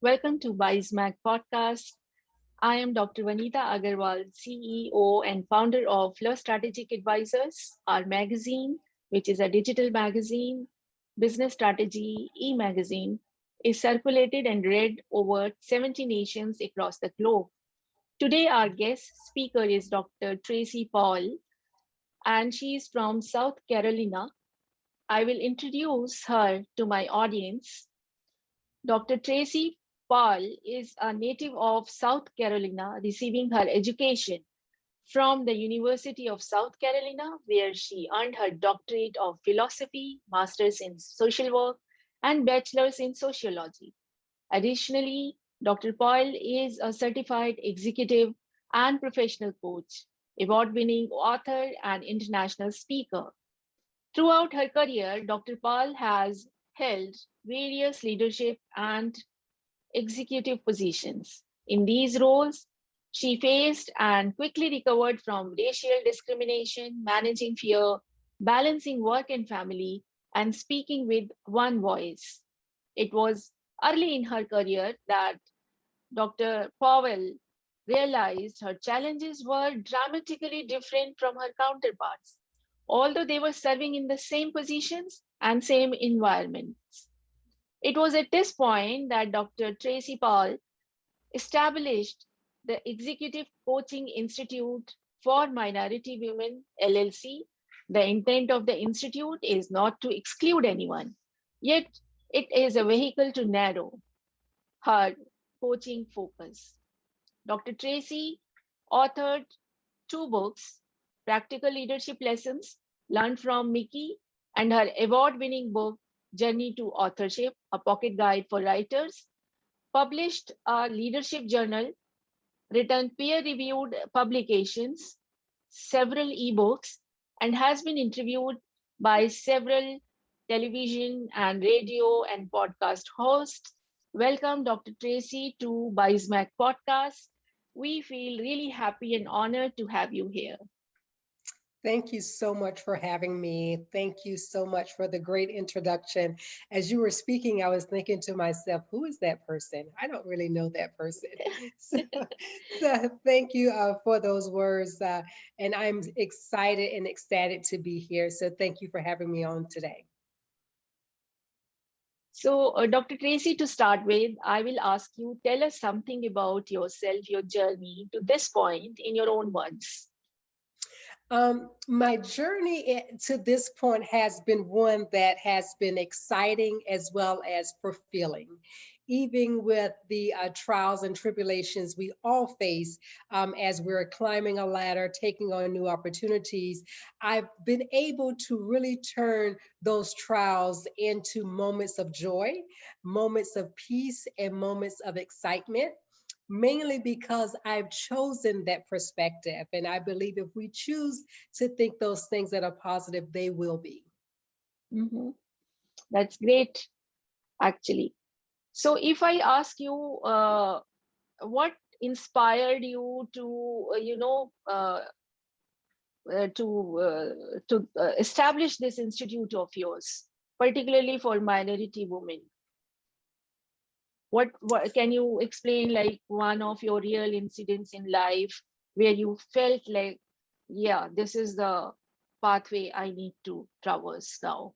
Welcome to Bizemag podcast. I am Dr. Vanita Agarwal, CEO and founder of Love Strategic Advisors, our magazine, which is a digital magazine, business strategy e-magazine, is circulated and read over 70 nations across the globe. Today, our guest speaker is Dr. Tracy Powell, and she is from South Carolina. I will introduce her to my audience. Dr. Tracy Powell is a native of South Carolina, receiving her education from the University of South Carolina, where she earned her doctorate of philosophy, master's in social work, and bachelor's in sociology. Additionally, Dr. Powell is a certified executive and professional coach, award winning author, and international speaker. Throughout her career, Dr. Powell has held various leadership and executive positions. In these roles, she faced and quickly recovered from racial discrimination, managing fear, balancing work and family, and speaking with one voice. It was early in her career that Dr. Powell realized her challenges were dramatically different from her counterparts, although they were serving in the same positions and same environments. It was at this point that Dr. Tracy Powell established the Executive Coaching Institute for Minority Women, LLC. The intent of the institute is not to exclude anyone, yet it is a vehicle to narrow her coaching focus. Dr. Tracy authored two books, Practical Leadership Lessons Learned from Mickey, and her award winning book, Journey to Authorship, a pocket guide for writers, published a leadership journal, written peer reviewed publications, several ebooks, and has been interviewed by several television and radio and podcast hosts. Welcome, Dr. Tracy, to Bizemac Podcast. We feel really happy and honored to have you here. Thank you so much for having me. Thank you so much for the great introduction. As you were speaking, I was thinking to myself, who is that person? I don't really know that person. So, so thank you for those words. And I'm excited and ecstatic to be here. So thank you for having me on today. So, Dr. Tracy, to start with, I will ask you tell us something about yourself, your journey to this point in your own words. My journey to this point has been one that has been exciting as well as fulfilling. Even with the trials and tribulations we all face as we're climbing a ladder, taking on new opportunities, I've been able to really turn those trials into moments of joy, moments of peace, and moments of excitement, mainly because I've chosen that perspective. And I believe if we choose to think those things that are positive, they will be. Mhm. That's great, actually. So, if I ask you, what inspired you to, establish this institute of yours, particularly for minority women? What can you explain, like one of your real incidents in life where you felt like, yeah, this is the pathway I need to traverse now?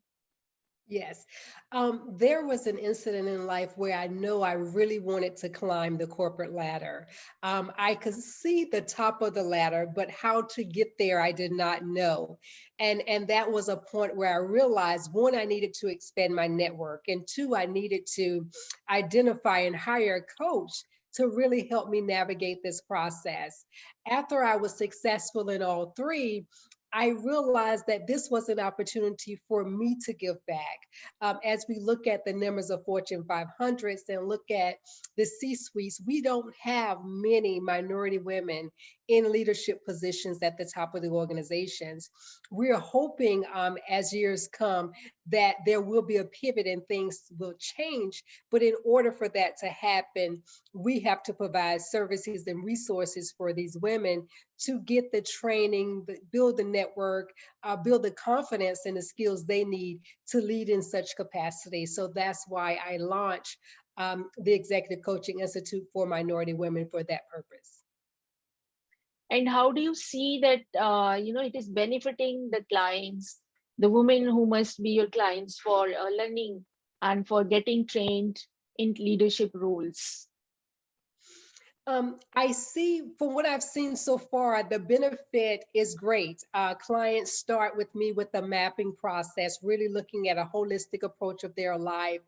Yes. There was an incident in life where I know I really wanted to climb the corporate ladder. I could see the top of the ladder, but how to get there, I did not know. And that was a point where I realized, one, I needed to expand my network, and two, I needed to identify and hire a coach to really help me navigate this process. After I was successful in all three, I realized that this was an opportunity for me to give back. As we look at the numbers of Fortune 500s and look at the C suites, we don't have many minority women in leadership positions at the top of the organizations. We're hoping as years come that there will be a pivot and things will change. But in order for that to happen, we have to provide services and resources for these women to get the training, build the network, build the confidence and the skills they need to lead in such capacity. So that's why I launched the Executive Coaching Institute for Minority Women for that purpose. And how do you see that, it is benefiting the clients, the women who must be your clients for learning and for getting trained in leadership roles? I see from what I've seen so far, the benefit is great. Clients start with me with the mapping process, really looking at a holistic approach of their life,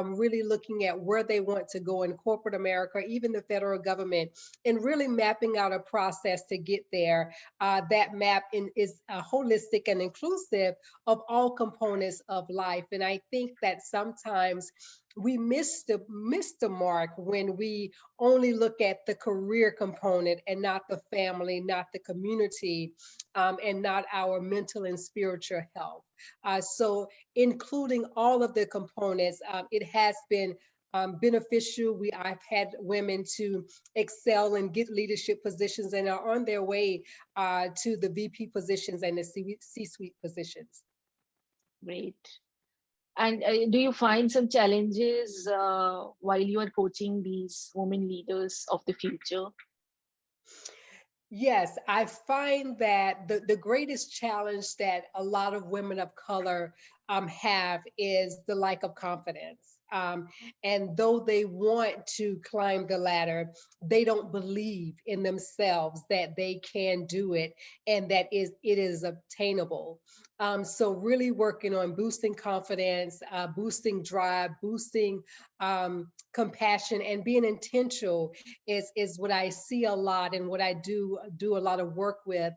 really looking at where they want to go in corporate America, even the federal government, and really mapping out a process to get there. That map is holistic and inclusive of all components of life. And I think that sometimes we miss the mark when we only look at the career component and not the family, not the community, and not our mental and spiritual health. So, including all of the components, it has been beneficial. I've had women to excel and get leadership positions and are on their way to the VP positions and the C-suite positions. Great. And do you find some challenges while you are coaching these women leaders of the future? Yes, I find that the greatest challenge that a lot of women of color have is the lack of confidence. And though they want to climb the ladder, they don't believe in themselves that they can do it and that it is obtainable. So really working on boosting confidence, boosting drive, boosting compassion, and being intentional is what I see a lot and what I do a lot of work with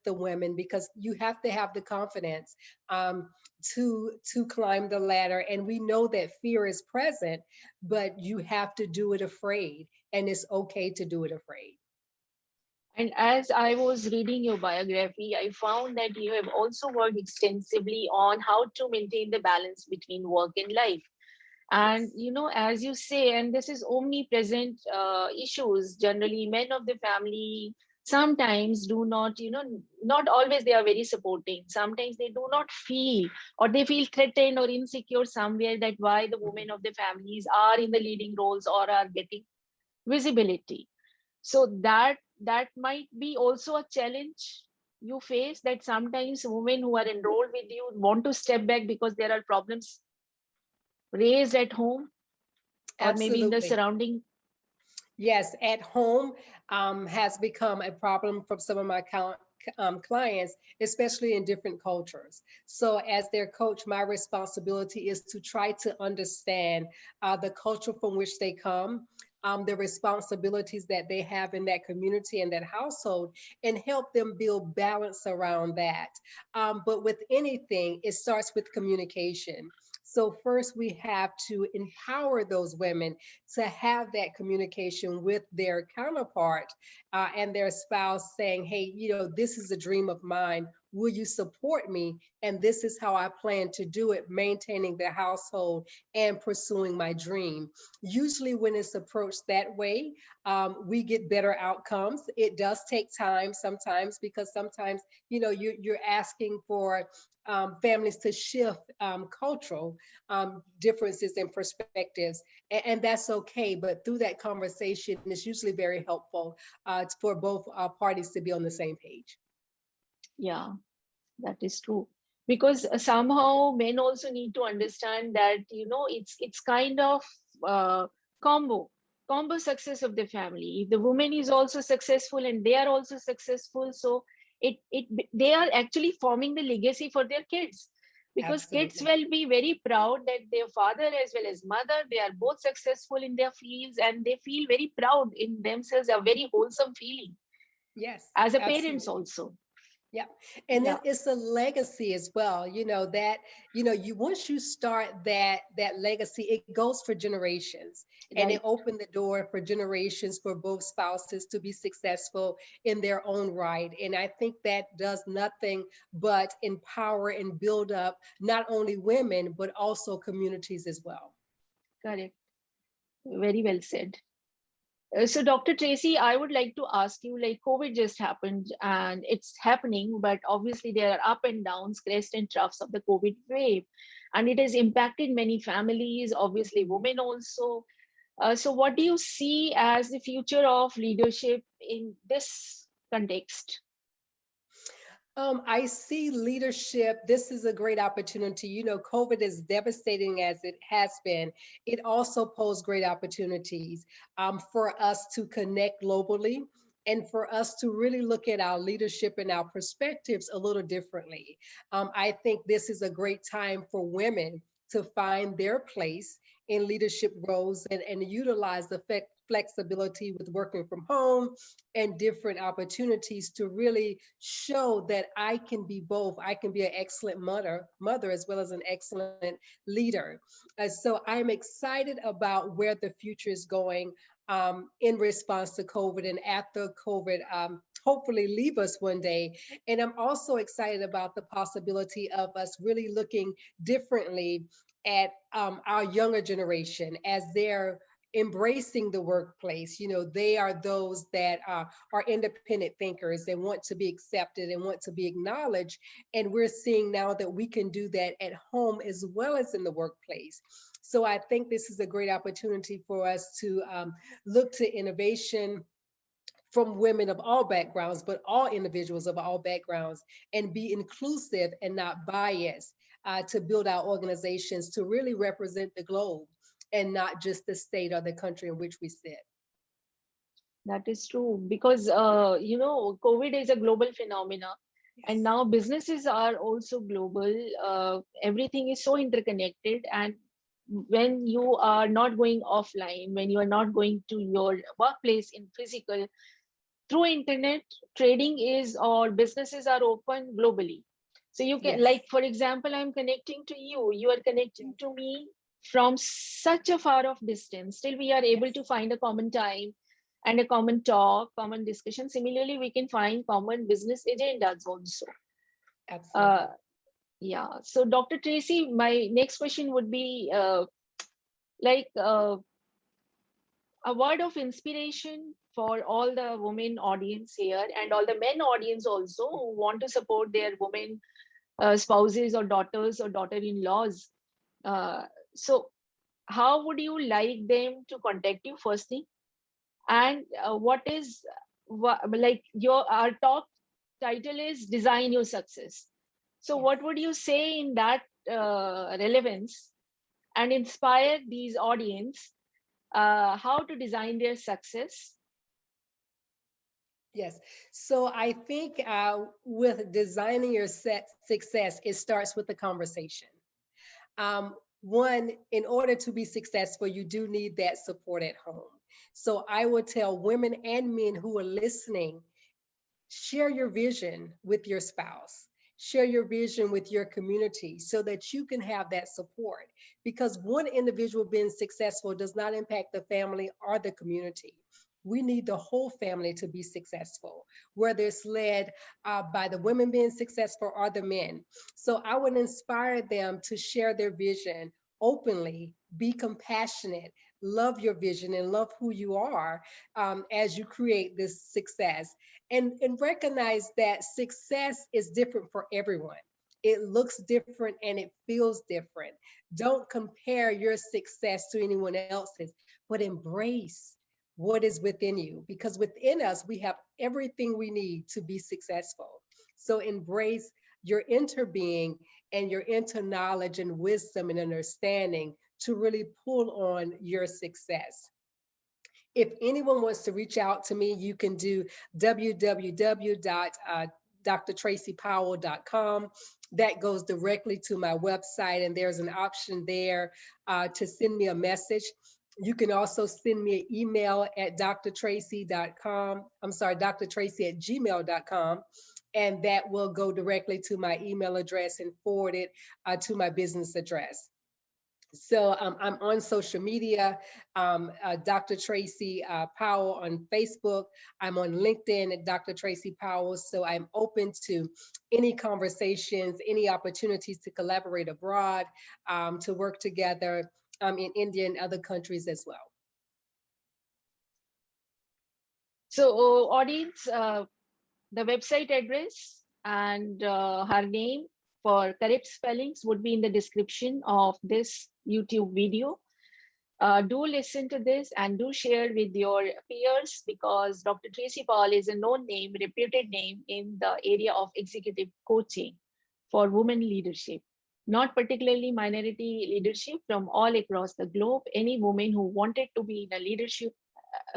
the women, because you have to have the confidence to climb the ladder. And we know that fear is present, but you have to do it afraid, and it's okay to do it afraid. And as I was reading your biography, I found that you have also worked extensively on how to maintain the balance between work and life. And, Yes, as you say, and this is omnipresent issues, generally men of the family sometimes do not, not always they are very supporting. Sometimes they do not feel, or they feel threatened or insecure somewhere, that why the mhm, women of the families are in the leading roles or are getting visibility. So that might be also a challenge you face, that sometimes women who are enrolled with you want to step back because there are problems raised at home or maybe in the absolutely. surrounding. Yes, at home has become a problem for some of my clients, especially in different cultures. So, as their coach, my responsibility is to try to understand the culture from which they come, the responsibilities that they have in that community and that household, and help them build balance around that. But with anything, it starts with communication. So, first, we have to empower those women to have that communication with their counterpart and their spouse, saying, hey, this is a dream of mine. Will you support me? And this is how I plan to do it, maintaining the household and pursuing my dream. Usually, when it's approached that way, we get better outcomes. It does take time sometimes, because sometimes, you're asking for families to shift cultural differences and perspectives, and that's okay. But through that conversation, it's usually very helpful for both parties to be on the same page. Yeah, that is true, because somehow men also need to understand that it's kind of uh, combo combo success of the family. If the woman is also successful and they are also successful, so it they are actually forming the legacy for their kids, because kids Absolutely. will be very proud that their father as well as mother, they are both successful in their fields, and they feel very proud in themselves, a very wholesome feeling Yes, as a parents absolutely. also. Yeah. And Yeah, it's a legacy as well, that, you once you start that legacy, it goes for generations, and it right. opened the door for generations for both spouses to be successful in their own right. And I think that does nothing but empower and build up not only women, but also communities as well. Correct. Very well said. So, Dr. Tracy, I would like to ask you, like COVID just happened and it's happening, but obviously there are up and downs, crests and troughs of the COVID wave, and it has impacted many families, obviously Mhm. women also. So, what do you see as the future of leadership in this context? I see leadership. This is a great opportunity. You know, COVID, is devastating as it has been, it also posed great opportunities for us to connect globally and for us to really look at our leadership and our perspectives a little differently. I think this is a great time for women to find their place in leadership roles and utilize the flexibility with working from home and different opportunities to really show that I can be both. I can be an excellent mother as well as an excellent leader. So I'm excited about where the future is going in response to COVID and after COVID. Hopefully leave us one day. And I'm also excited about the possibility of us really looking differently at our younger generation as they're embracing the workplace. You know, they are those that are independent thinkers and want to be accepted and want to be acknowledged. And we're seeing now that we can do that at home as well as in the workplace. So I think this is a great opportunity for us to look to innovation from women of all backgrounds, but all individuals of all backgrounds, and be inclusive and not biased to build our organizations to really represent the globe and not just the state or the country in which we sit. That is true because COVID is a global phenomena, and Yes. now businesses are also global. Everything is so interconnected, and when you are not going offline, when you are not going to your workplace in physical, through internet, trading is or businesses are open globally. So you can, Yes. like for example, I'm connecting to you, you are connecting to me from such a far off distance, still we are able Yes. to find a common time and a common talk, common discussion. Similarly, we can find common business agendas also. uh, Absolutely. yeah, so Dr. Tracy, my next question would be like a word of inspiration for all the women audience here and all the men audience also who want to support their women spouses or daughters or daughter-in-laws. Uh, so, how would you like them to contact you first thing? And what is like your our talk title is Design Your Success. So, Yes. what would you say in that relevance and inspire these audience how to design their success? Yes. So I think with designing your success, it starts with the conversation. One, in order to be successful, you do need that support at home. So I would tell women and men who are listening, share your vision with your spouse, share your vision with your community so that you can have that support. Because one individual being successful does not impact the family or the community. We need the whole family to be successful, whether it's led by the women being successful or the men. So I would inspire them to share their vision openly, be compassionate, love your vision, and love who you are as you create this success. And recognize that success is different for everyone. It looks different and it feels different. Don't compare your success to anyone else's, but embrace what is within you, because within us we have everything we need to be successful. So embrace your inner being and your inner knowledge and wisdom and understanding to really pull on your success. If anyone wants to reach out to me, you can do www.drtracypowell.com. That goes directly to my website, and there's an option there to send me a message. You can also send me an email at drtracy.com. I'm sorry, drtracy at gmail.com. And that will go directly to my email address and forward it to my business address. So I'm on social media, Dr. Tracy Powell on Facebook. I'm on LinkedIn at Dr. Tracy Powell. So I'm open to any conversations, any opportunities to collaborate abroad, to work together in India and other countries as well. So, audience, the website address and her name for correct spellings would be in the description of this YouTube video. Do listen to this and do share with your peers, because Dr. Tracy Powell is a known name, reputed name in the area of executive coaching for women leadership, not particularly minority leadership, from all across the globe. Any woman who wanted to be in a leadership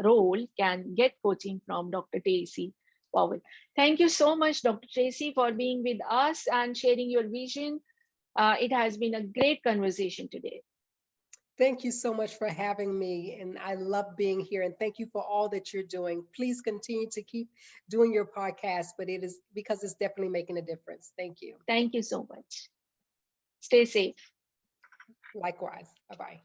role can get coaching from Dr. Tracy Powell. Thank you so much, Dr. Tracy, for being with us and sharing your vision. It has been a great conversation today. Thank you so much for having me. And I love being here. And thank you for all that you're doing. Please continue to keep doing your podcast, but it is because it's definitely making a difference. Thank you. Thank you so much. Stay safe. Likewise. Bye bye.